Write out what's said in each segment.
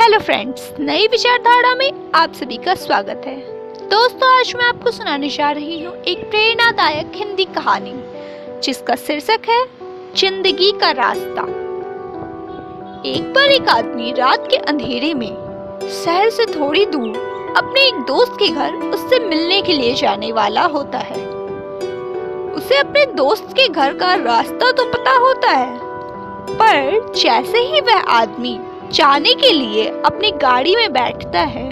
Hello friends, नई विचारधारा में आप सभी का स्वागत है। दोस्तों, आज मैं आपको सुनाने जा रही हूँ एक प्रेरणादायक हिंदी कहानी जिसका शीर्षक है जिंदगी का रास्ता। एक बार एक आदमी रात के अंधेरे में शहर से थोड़ी दूर अपने एक दोस्त के घर उससे मिलने के लिए जाने वाला होता है। उसे अपने दोस्त के घर का रास्ता तो पता होता है, पर जैसे ही वह आदमी जाने के लिए अपनी गाड़ी में बैठता है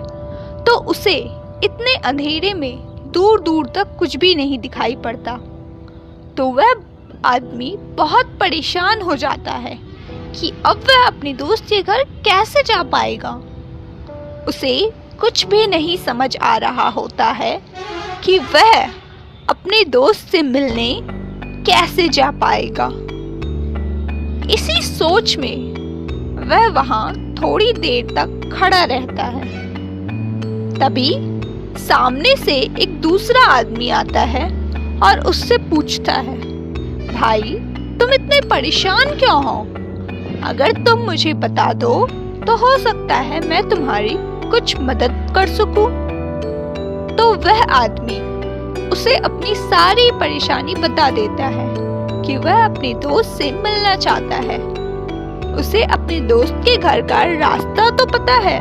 तो उसे इतने अंधेरे में दूर दूर तक कुछ भी नहीं दिखाई पड़ता। तो वह आदमी बहुत परेशान हो जाता है कि अब वह अपने दोस्त के घर कैसे जा पाएगा। उसे कुछ भी नहीं समझ आ रहा होता है कि वह अपने दोस्त से मिलने कैसे जा पाएगा। इसी सोच में वह वहां थोड़ी देर तक खड़ा रहता है। तभी सामने से एक दूसरा आदमी आता है और उससे पूछता है, भाई तुम इतने परेशान क्यों हो? अगर तुम मुझे बता दो तो हो सकता है मैं तुम्हारी कुछ मदद कर सकूं। तो वह आदमी उसे अपनी सारी परेशानी बता देता है कि वह अपने दोस्त से मिलना चाहता है। उसे अपने दोस्त के घर का रास्ता तो पता है,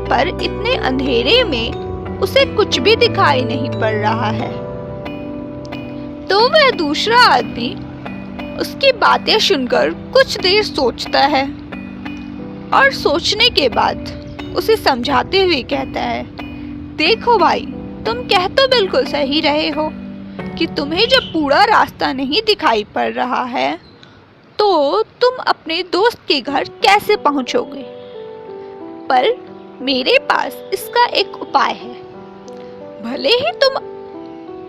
पर इतने अंधेरे में उसे कुछ भी दिखाई नहीं पड़ रहा है। तो वह दूसरा आदमी उसकी बातें सुनकर कुछ देर सोचता है और सोचने के बाद उसे समझाते हुए कहता है, देखो भाई, तुम कह तो बिल्कुल सही रहे हो कि तुम्हें जब पूरा रास्ता नहीं दिखाई पड़ रहा है तो तुम अपने दोस्त के घर कैसे पहुंचोगे। पर मेरे पास इसका एक उपाय है। भले ही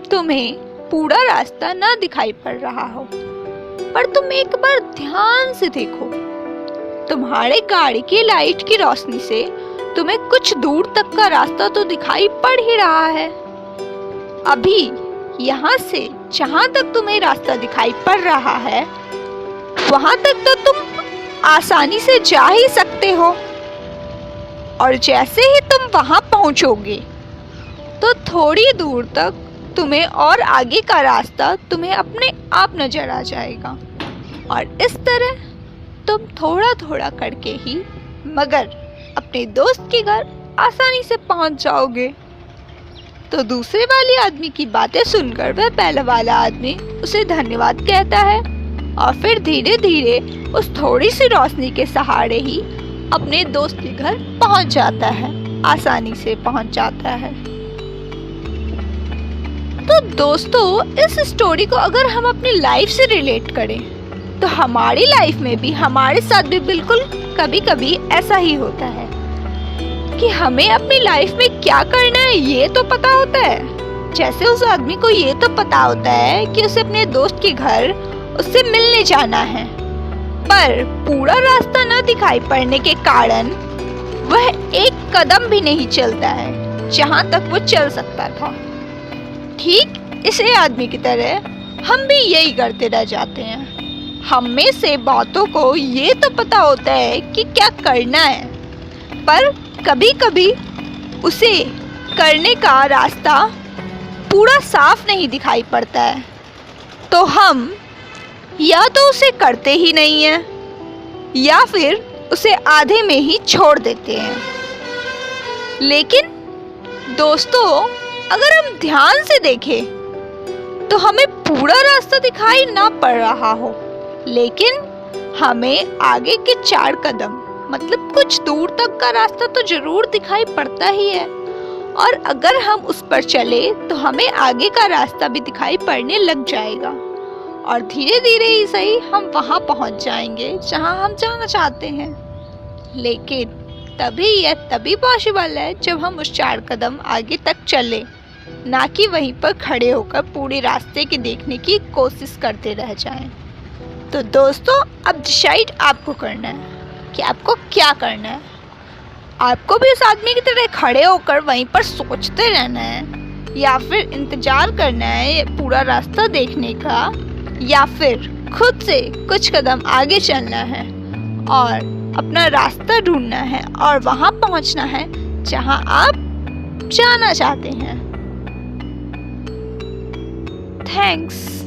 तुम्हें पूरा रास्ता ना दिखाई पड़ रहा हो, पर तुम एक बार ध्यान से देखो। तुम्हारे गाड़ी की लाइट की रोशनी से तुम्हें कुछ दूर तक का रास्ता तो दिखाई पड़ ही रहा है। अभी यहाँ से जहाँ तक तुम्हें रास्ता दिखाई पड़ रहा है वहां तक तो तुम आसानी से जा ही सकते हो, और जैसे ही तुम वहां पहुंचोगे तो थोड़ी दूर तक तुम्हें और आगे का रास्ता तुम्हें अपने आप नजर आ जाएगा। और इस तरह तुम थोड़ा थोड़ा करके ही मगर अपने दोस्त के घर आसानी से पहुंच जाओगे। तो दूसरे वाले आदमी की बातें सुनकर वह पहले वाला आदमी उसे धन्यवाद कहता है और फिर धीरे धीरे उस थोड़ी सी रोशनी के सहारे ही अपने दोस्त के घर पहुंच जाता है, आसानी से पहुंच जाता है। तो दोस्तों, इस स्टोरी को अगर हम अपनी लाइफ से रिलेट करें तो हमारी लाइफ में भी, हमारे साथ भी बिल्कुल कभी कभी ऐसा ही होता है कि हमें अपनी लाइफ में क्या करना है ये तो पता होता है। जैसे उस आदमी को ये तो पता होता है कि उसे अपने दोस्त के घर उससे मिलने जाना है, पर पूरा रास्ता न दिखाई पड़ने के कारण वह एक कदम भी नहीं चलता है जहां तक वो चल सकता था। ठीक इसी आदमी की तरह हम भी यही करते रह जाते हैं। हम में से बहुतों को ये तो पता होता है कि क्या करना है, पर कभी कभी उसे करने का रास्ता पूरा साफ नहीं दिखाई पड़ता है, तो हम या तो उसे करते ही नहीं हैं या फिर उसे आधे में ही छोड़ देते हैं। लेकिन दोस्तों, अगर हम ध्यान से देखें तो हमें पूरा रास्ता दिखाई ना पड़ रहा हो, लेकिन हमें आगे के 4 कदम मतलब कुछ दूर तक का रास्ता तो जरूर दिखाई पड़ता ही है। और अगर हम उस पर चले तो हमें आगे का रास्ता भी दिखाई पड़ने लग जाएगा, और धीरे धीरे ही सही हम वहां पहुंच जाएंगे जहां हम जाना चाहते हैं। लेकिन तभी पॉसिबल है जब हम उस 4 कदम आगे तक चले, ना कि वहीं पर खड़े होकर पूरे रास्ते के देखने की कोशिश करते रह जाएं। तो दोस्तों, अब डिसाइड आपको करना है कि आपको क्या करना है। आपको भी उस आदमी की तरह खड़े होकर वहीं पर सोचते रहना है, या फिर इंतजार करना है पूरा रास्ता देखने का, या फिर खुद से कुछ कदम आगे चलना है और अपना रास्ता ढूंढना है और वहां पहुंचना है जहां आप जाना चाहते हैं। थैंक्स।